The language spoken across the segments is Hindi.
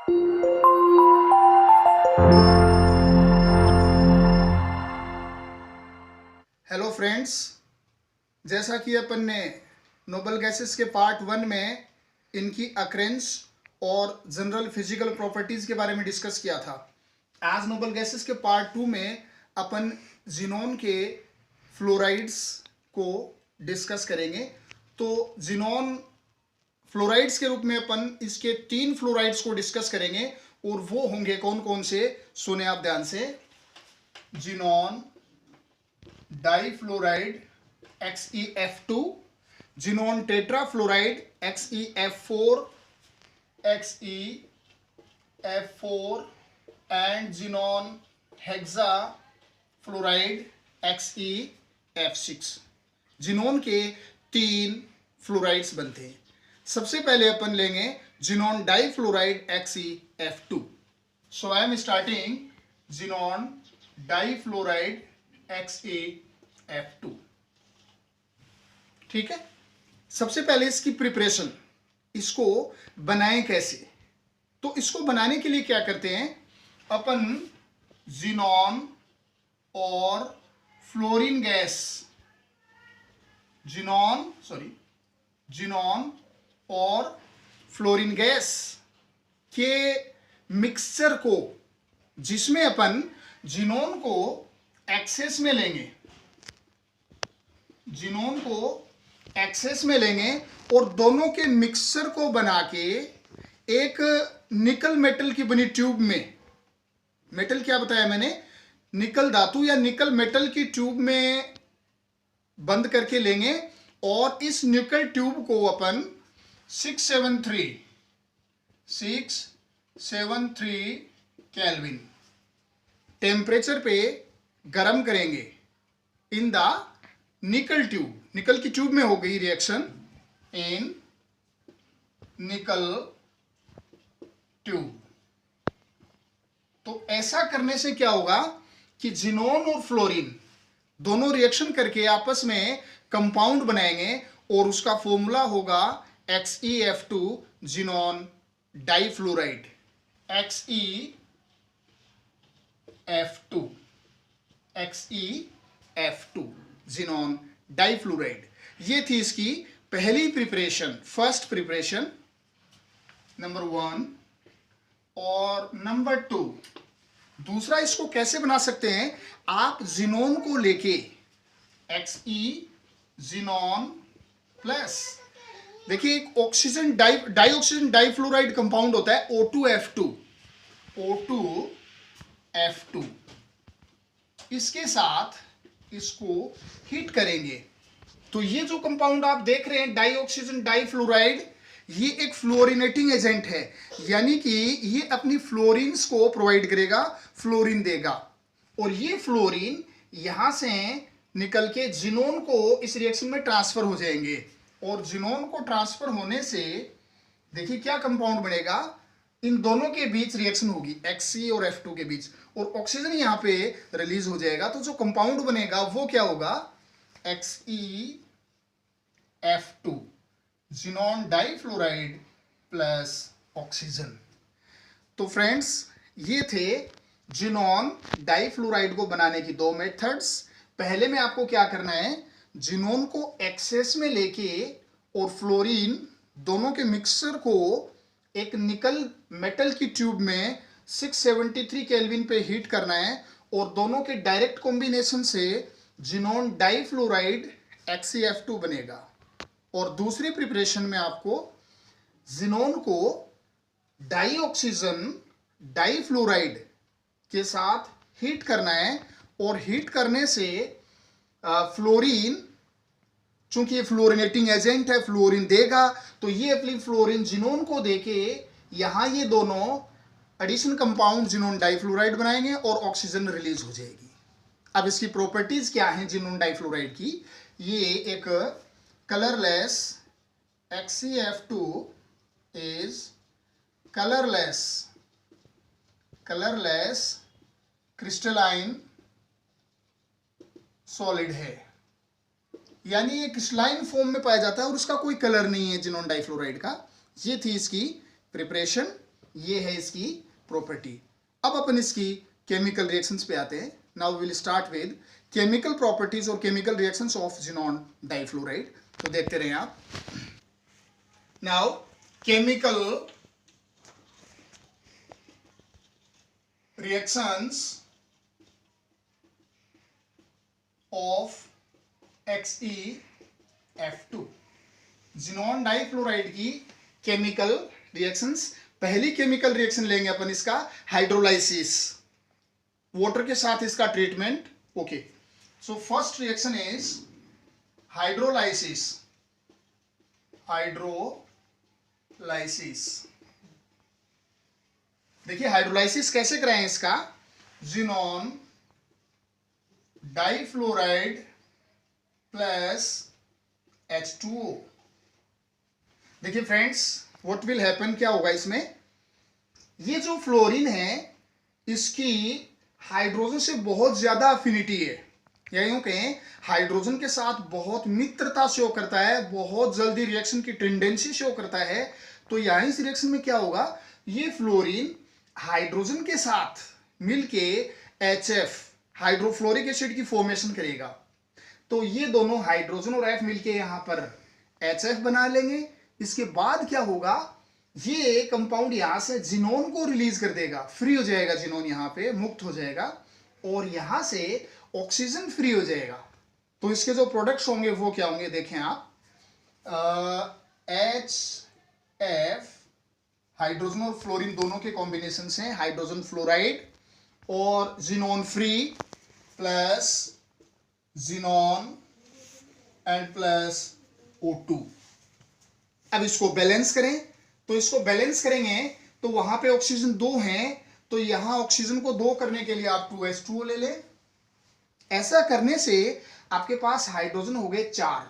हेलो फ्रेंड्स, जैसा कि अपन ने नोबल गैसेस के पार्ट 1 में इनकी अक्रेंस और जनरल फिजिकल प्रॉपर्टीज के बारे में डिस्कस किया था। आज नोबल गैसेस के पार्ट 2 में अपन जिनोन के फ्लोराइड्स को डिस्कस करेंगे। तो जिनोन फ्लोराइड्स के रूप में अपन इसके 3 फ्लोराइड्स को डिस्कस करेंगे और वो होंगे कौन कौन से, सुने आप ध्यान से। Xenon difluoride XeF2, xenon tetrafluoride XeF4 and xenon hexafluoride XeF6। Xenon के 3 फ्लोराइड्स बनते हैं। सबसे पहले अपन लेंगे xenon difluoride XeF2। So I am starting xenon difluoride XeF2। ठीक है, सबसे पहले इसकी प्रिपरेशन, इसको बनाएं कैसे। तो इसको बनाने के लिए क्या करते हैं अपन, जिनोन और फ्लोरीन गैस, जिनोन और फ्लोरीन गैस के मिक्सचर को, जिसमें अपन जिनोन को एक्सेस में लेंगे, जिनोन को एक्सेस में लेंगे और दोनों के मिक्सचर को बना के एक निकल मेटल की बनी ट्यूब में, मेटल क्या बताया मैंने, निकल धातु या निकल मेटल की ट्यूब में बंद करके लेंगे और इस निकल ट्यूब को अपन 673 केल्विन टेम्परेचर पे गरम करेंगे इन द निकल ट्यूब। निकल की ट्यूब में हो गई रिएक्शन इन निकल ट्यूब। तो ऐसा करने से क्या होगा कि जिनोन और फ्लोरीन दोनों रिएक्शन करके आपस में कंपाउंड बनाएंगे और उसका फॉर्मूला होगा XeF2 xenon difluoride, XeF2 xenon difluoride. ये थी इसकी पहली प्रिपरेशन, फर्स्ट प्रिपरेशन, नंबर 1। और नंबर 2, दूसरा इसको कैसे बना सकते हैं आप, जिनोन को लेके Xe जिनोन प्लस, देखिए एक ऑक्सीजन डाइऑक्सीजन डाइफ्लोराइड कंपाउंड होता है O2F2, इसके साथ इसको हीट करेंगे। तो ये जो कंपाउंड आप देख रहे हैं डाइऑक्सीजन डाइफ्लोराइड, ये एक फ्लोरिनेटिंग एजेंट है, यानी कि ये अपनी फ्लोरीन्स को प्रोवाइड करेगा, फ्लोरीन देगा। और ये फ्लोरीन यहां से निकल के जिनोन को इस रिएक्शन में ट्रांसफर हो जाएंगे और जिनोन को ट्रांसफर होने से देखिए क्या कंपाउंड बनेगा, इन दोनों के बीच रिएक्शन होगी Xe और F2 के बीच, और ऑक्सीजन यहां पे रिलीज हो जाएगा। तो जो कंपाउंड बनेगा वो क्या होगा, XeF2 xenon difluoride plus oxygen. तो फ्रेंड्स, ये थे जिनोन डाइफ्लोराइड को बनाने की 2 मेथड्स। पहले में आपको क्या करना है, जिनोन को एक्सेस में लेके और फ्लोरीन दोनों के मिक्सचर को एक निकल मेटल की ट्यूब में 673 केल्विन पे हीट करना है और दोनों के डायरेक्ट कॉम्बिनेशन से जिनोन डाइफ्लोराइड XeF2 बनेगा। और दूसरी प्रिपरेशन में आपको जिनोन को डाइऑक्सीजन डाइफ्लोराइड के साथ हीट करना है और हीट करने से फ्लोरीन, चूंकि ये फ्लोरिनेटिंग एजेंट है, फ्लोरीन देगा, तो ये अपनी फ्लोरीन जिनोन को देके यहां ये दोनों एडिशन कंपाउंड जिनोन डाइफ्लोराइड बनाएंगे और ऑक्सीजन रिलीज हो जाएगी। अब इसकी प्रॉपर्टीज क्या हैं जिनोन डाइफ्लोराइड की, ये एक colourless, XeF2 is colourless crystalline solid है, यानी ये क्रिस्टलाइन फॉर्म में पाया जाता है और उसका कोई कलर नहीं है जिनोन डाइफ्लोराइड का। ये थी इसकी प्रिपरेशन। ये है इसकी प्रॉपर्टी। अब अपन इसकी केमिकल रिएक्शंस पे आते हैं। Now will start with chemical properties और chemical reactions of xenon difluoride. तो देखते रहे आप। Now chemical reactions of XeF2। Xenon difluoride की केमिकल रिएक्शंस। पहली केमिकल रिएक्शन लेंगे अपन इसका हाइड्रोलाइसिस, वाटर के साथ इसका treatment. Okay, so first reaction is hydrolysis. Hydrolysis, देखिए हाइड्रोलाइसिस कैसे कराएं इसका। Xenon difluoride plus H2O। देखिए फ्रेंड्स, व्हाट विल हैपन, क्या होगा इसमें, ये जो फ्लोरीन है इसकी हाइड्रोजन से बहुत ज्यादा अफिनिटी है, या यूं कहें हाइड्रोजन के साथ बहुत मित्रता शो करता है, बहुत जल्दी रिएक्शन की टेंडेंसी शो करता है। तो यहां इस रिएक्शन में क्या होगा, ये फ्लोरीन हाइड्रोजन के साथ मिलके HF हाइड्रोफ्लोरिक एसिड की फॉर्मेशन करेगा। तो ये दोनों हाइड्रोजन और F मिलके यहां पर HF बना लेंगे। इसके बाद क्या होगा, ये कंपाउंड यहां से ज़ीनोन को रिलीज कर देगा, फ्री हो जाएगा ज़ीनोन, यहां पे मुक्त हो जाएगा और यहां से ऑक्सीजन फ्री हो जाएगा। तो इसके जो प्रोडक्ट्स होंगे वो क्या होंगे, देखें आप, HF हाइड्रोजन और फ्लोरीन दोनों के कॉम्बिनेशन से हाइड्रोजन फ्लोराइड और xenon free plus xenon and plus O2। अब इसको बैलेंस करें, तो इसको बैलेंस करेंगे तो वहां पे ऑक्सीजन 2 हैं, तो यहां ऑक्सीजन को 2 करने के लिए आप 2H2O ले लें। ऐसा करने से आपके पास हाइड्रोजन हो गए 4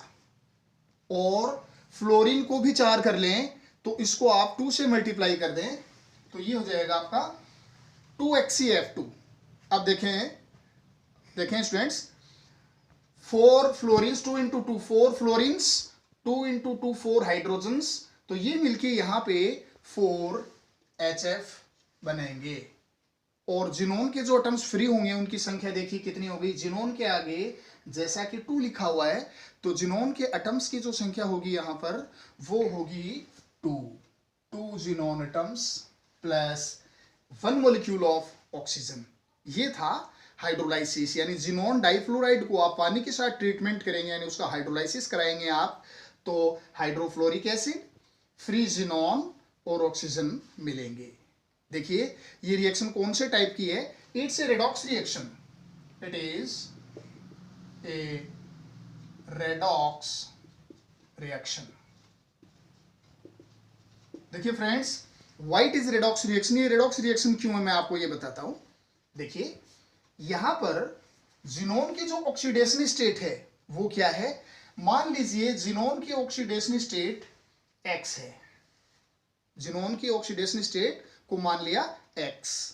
और फ्लोरीन को भी 4 कर लें, तो इसको आप 2 से मल्टीप्लाई कर दें तो ये हो जाएगा आपका 2XeF2। अब देखें students, 4 fluorines 2 into 2 4 fluorines, 2 into 2 4 hydrogens, तो ये मिलके यहां पे 4HF बनेंगे। और ज़ीनोन के जो एटम्स फ्री होंगे उनकी संख्या देखिए कितनी होगी। ज़ीनोन के आगे जैसा कि 2 लिखा हुआ है, तो ज़ीनोन के एटम्स की जो संख्या होगी यहां पर वो होगी 2 xenon atoms plus 1 molecule of oxygen. ये था हाइड्रोलाइसिस, यानी ज़ीनॉन डाइफ्लोराइड को आप पानी के साथ ट्रीटमेंट करेंगे, यानी उसका हाइड्रोलाइसिस कराएंगे आप, तो हाइड्रोफ्लोरिक एसिड, फ्री ज़ीनॉन और ऑक्सीजन मिलेंगे। देखिए ये रिएक्शन कौन से टाइप की है, it's a redox reaction, it is a redox reaction. देखिए friends, why it is redox reaction. ये रेडॉक्स रिएक्शन क्यों है मैं आपको ये बताता हूं। देखिए यहां पर ज़ीनोन की जो ऑक्सीडेशन स्टेट है वो क्या है, मान लीजिए ज़ीनोन की ऑक्सीडेशन स्टेट X है, ज़ीनोन की ऑक्सीडेशन स्टेट को मान लिया X।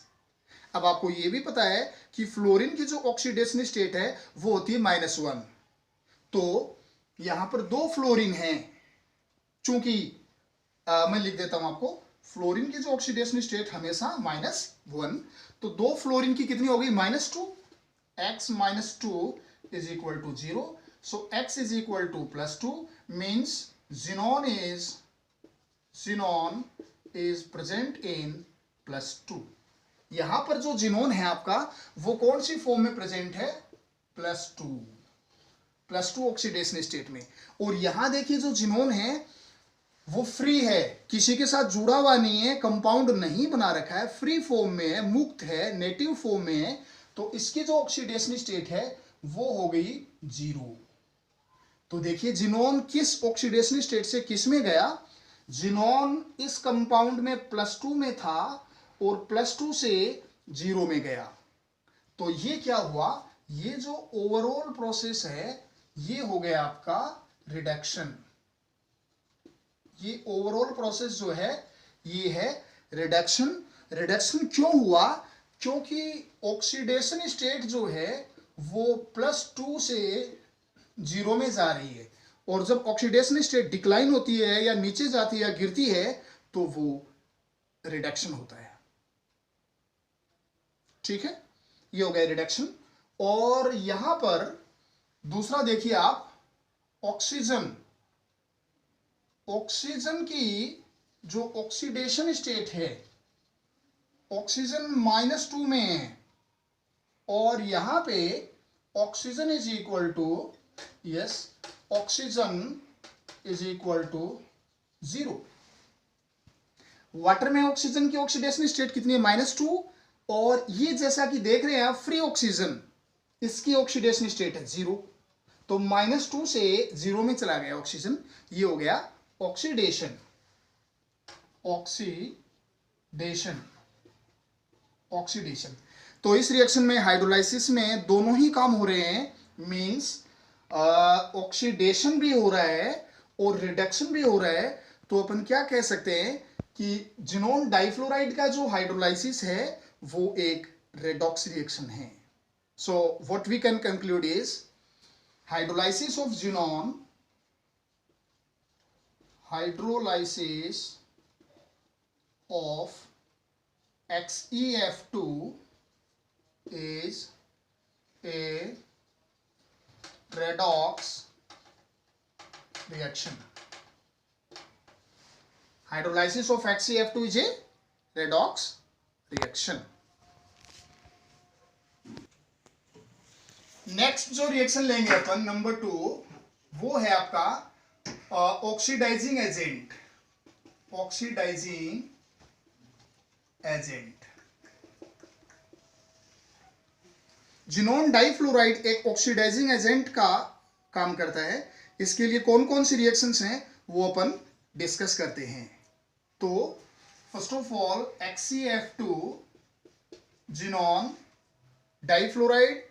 अब आपको ये भी पता है कि फ्लोरीन की जो ऑक्सीडेशन स्टेट है वो होती है -1। तो यहां पर 2 फ्लोरीन हैं, चूंकि मैं लिख देता हूं आपको, फ्लोरीन की जो ऑक्सीडेशन स्टेट हमेशा -1, तो 2 फ्लोरीन की कितनी हो गई, -2। X -2 is equal to 0, so X is equal to +2 means xenon is present in +2। यहां पर जो ज़ीनोन है आपका वो कौन सी फॉर्म में प्रेजेंट है, +2 ऑक्सीडेशन स्टेट में। और यहां देखिए जो ज़ीनोन है वो फ्री है, किसी के साथ जुड़ा हुआ नहीं है, कंपाउंड नहीं बना रखा है, फ्री फॉर्म में है, मुक्त है, नेटिव फॉर्म में है, तो इसकी जो ऑक्सीडेशन स्टेट है वो हो गई 0। तो देखिए ज़ीनोन किस ऑक्सीडेशन स्टेट से किस में गया, ज़ीनोन इस कंपाउंड में +2 में था और +2 से 0 में गया। तो ये क्या हुआ, ये जो ओवरऑल प्रोसेस है ये हो गया आपका रिडक्शन। ये ओवरऑल प्रोसेस जो है ये है रिडक्शन। रिडक्शन क्यों हुआ, क्योंकि ऑक्सीडेशन स्टेट जो है वो +2 से 0 में जा रही है, और जब ऑक्सीडेशन स्टेट डिक्लाइन होती है या नीचे जाती है या गिरती है तो वो रिडक्शन होता है। ठीक है, ये हो गया रिडक्शन। और यहां पर दूसरा देखिए आप, ऑक्सीजन, ऑक्सीजन की जो ऑक्सीडेशन स्टेट है, ऑक्सीजन -2 में है और यहां पे oxygen is equal to, yes, oxygen is equal to 0। Water में ऑक्सीजन की ऑक्सीडेशन स्टेट कितनी है, -2। और ये जैसा कि देख रहे हैं आप, फ्री ऑक्सीजन, इसकी ऑक्सीडेशन स्टेट है 0। तो -2 से 0 में चला गया ऑक्सीजन, ये हो गया ऑक्सीडेशन। Oxidation, oxidation. तो इस रिएक्शन में, हाइड्रोलाइसिस में दोनों ही काम हो रहे हैं, मींस ऑक्सीडेशन भी हो रहा है और रिडक्शन भी हो रहा है। तो अपन क्या कह सकते हैं कि जिनोन डाइफ्लोराइड का जो हाइड्रोलाइसिस है वो एक रेडॉक्स रिएक्शन है। So what we can conclude is hydrolysis of xenon, hydrolysis of XeF2 is a redox reaction. Hydrolysis of XeF2 is a redox reaction. Next जो रिएक्शन लेंगे अपन, नंबर 2, वो है आपका oxidising agent. Oxidising agent, xenon difluoride एक ऑक्सीडाइजिंग एजेंट का काम करता है। इसके लिए कौन कौन सी रिएक्शंस हैं वो अपन डिस्कस करते हैं। तो first of all XeF2 xenon difluoride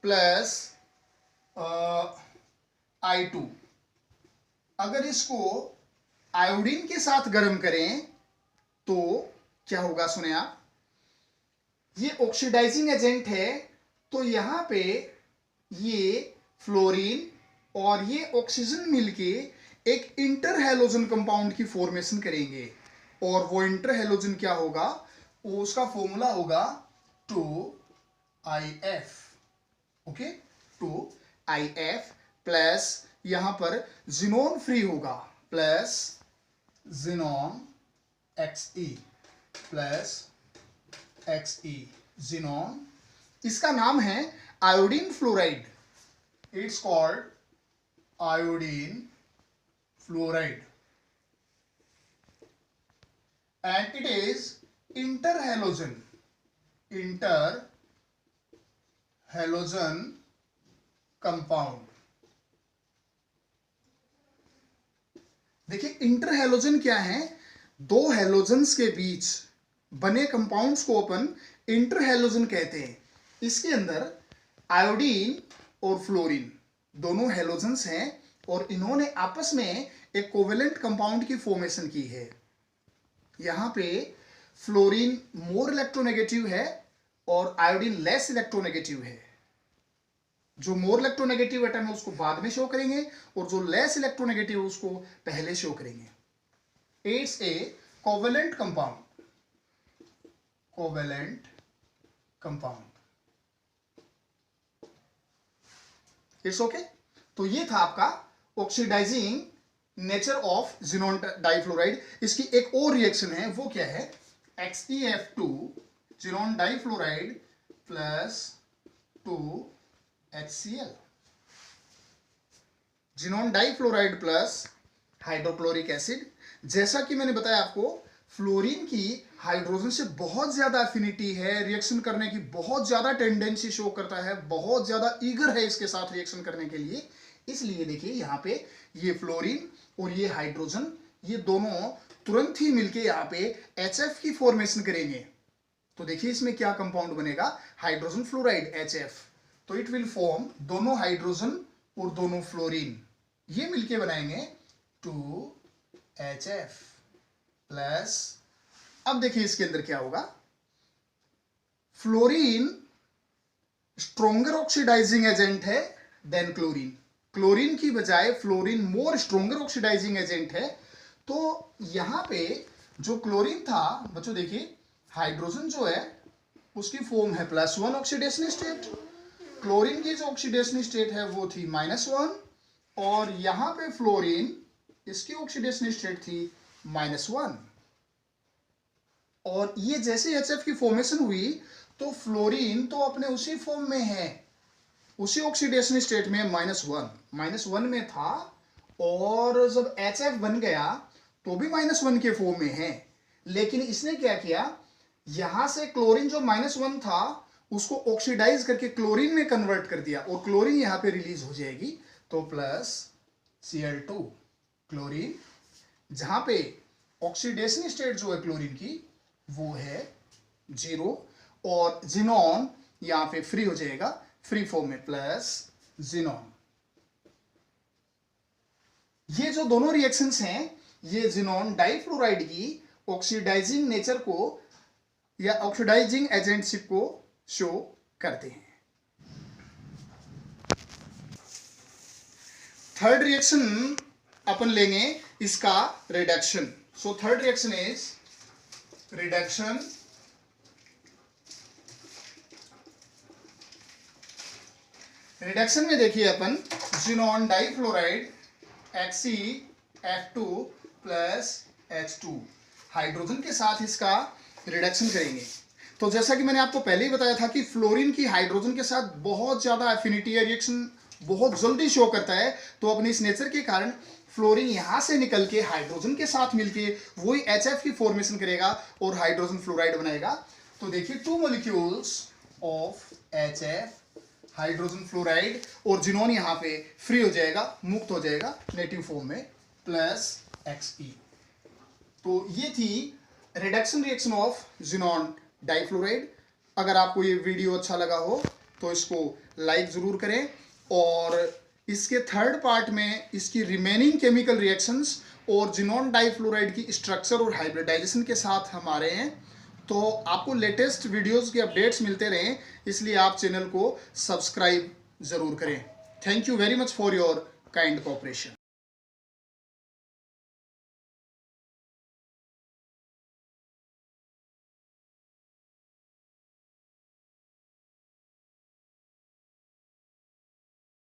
plus I2, अगर इसको आयोडीन के साथ गर्म करें तो क्या होगा, सुने आप। ये ऑक्सीडाइजिंग एजेंट है, तो यहां पे ये फ्लोरीन और ये ऑक्सीजन मिलके एक इंटर हैलोजन कंपाउंड की फॉर्मेशन करेंगे। और वो इंटर हैलोजन क्या होगा, वो उसका फॉर्मूला होगा 2IF। ओके, 2IF प्लस यहां पर जिनोन फ्री होगा, plus xenon Xe plus Xe, xenon, इसका नाम है iodine fluoride. It's called iodine fluoride and it is inter halogen, inter halogen compound. देखिए इंटर हैलोजन क्या है, दो हैलोजन्स के बीच बने कंपाउंड्स को अपन इंटर हैलोजन कहते हैं। इसके अंदर आयोडीन और फ्लोरीन दोनों हैलोजन्स हैं और इन्होंने आपस में एक कोवेलेंट कंपाउंड की फॉर्मेशन की है। यहां पे फ्लोरीन मोर इलेक्ट्रोनेगेटिव है और आयोडीन लेस इलेक्ट्रोनेगेटिव है। जो मोर इलेक्ट्रोनेगेटिव एटम है उसको बाद में शो करेंगे और जो लेस इलेक्ट्रोनेगेटिव है उसको पहले शो करेंगे। It's a covalent compound, covalent compound. It's okay. तो ये था आपका oxidising nature of xenon difluoride. इसकी एक और रिएक्शन है, वो क्या है, XeF2 xenon difluoride plus 2HCl, xenon difluoride plus hydrochloric acid. जैसा कि मैंने बताया आपको, फ्लोरीन की हाइड्रोजन से बहुत ज्यादा एफिनिटी है, रिएक्शन करने की बहुत ज्यादा टेंडेंसी शो करता है, बहुत ज्यादा ईगर है इसके साथ रिएक्शन करने के लिए। इसलिए देखिए यहाँ पे ये फ्लोरीन और ये हाइड्रोजन, ये दोनों तुरंत ही मिलके यहाँ पे HF की फॉर्मेशन करेंगे। तो देखिए इसमें क्या कंपाउंड बनेगा, हाइड्रोजन फ्लोराइड HF। तो इट विल फॉर्म दोनों हाइड्रोजन और दोनों फ्लोरीन, ये मिलके बनाएंगे 2HF प्लस। अब देखिए इसके अंदर क्या होगा, फ्लोरीन स्ट्रोंगर ऑक्सीडाइजिंग एजेंट है देन क्लोरीन। क्लोरीन की बजाय fluorine more stronger oxidising agent है। तो यहां पे जो क्लोरीन था बच्चों देखिए, हाइड्रोजन जो है उसकी फॉर्म है +1 ऑक्सीडेशन स्टेट, क्लोरीन की जो ऑक्सीडेशन स्टेट है वो थी -1, और यहां पे फ्लोरीन इसकी ऑक्सीडेशन स्टेट थी -1। और ये जैसे HF की फॉर्मेशन हुई तो फ्लोरीन तो अपने उसी फॉर्म में है, उसी ऑक्सीडेशन स्टेट में -1 में था, और जब HF बन गया तो भी -1 के फॉर्म में है। लेकिन इसने क्या किया, यहां से क्लोरीन जो -1 था उसको ऑक्सीडाइज करके क्लोरीन में कन्वर्ट कर दिया, और क्लोरीन यहां पे रिलीज हो जाएगी, तो +Cl2 क्लोरीन, जहां पे ऑक्सीडेशन स्टेट जो है क्लोरीन की वो है 0, और जिनॉन यहां पे फ्री हो जाएगा, फ्री फॉर्म में +जिनॉन। ये जो दोनों रिएक्शंस हैं ये जिनॉन डाइफ्लोराइड की ऑक्सीडाइजिंग नेचर को या ऑक्सीडाइजिंग एजेंटशिप को शो करते हैं। थर्ड रिएक्शन अपन लेंगे इसका reduction. So third reaction is reduction reduction में देखिए अपन xenon difluoride HCF2 +H2 hydrogen के साथ इसका रिडक्शन करेंगे। तो जैसा कि मैंने आपको पहले ही बताया था कि फ्लोरीन की हाइड्रोजन के साथ बहुत ज्यादा एफिनिटी है, रिएक्शन बहुत जल्दी शो करता है, तो अपने इस नेचर के कारण फ्लोरीन यहां से निकल के हाइड्रोजन के साथ मिलके वही HF की फॉर्मेशन करेगा और हाइड्रोजन फ्लोराइड बनाएगा। तो देखिए 2 molecules of HF hydrogen fluoride, और जिनॉन यहां पे फ्री हो जाएगा, मुक्त हो जाएगा नेटिव फॉर्म में +Xe। तो ये थी reduction reaction of xenon difluoride. अगर आपको ये वीडियो अच्छा लगा हो तो इसको लाइक जरूर करें, और इसके थर्ड पार्ट में इसकी रिमेनिंग केमिकल रिएक्शंस और जिनॉन डाइफ्लोराइड की स्ट्रक्चर और हाइब्रिडाइजेशन के साथ हम आ रहे हैं। तो आपको लेटेस्ट वीडियोस के अपडेट्स मिलते रहें, इसलिए आप चैनल को सब्सक्राइब जरूर करें। Thank you very much for your kind cooperation.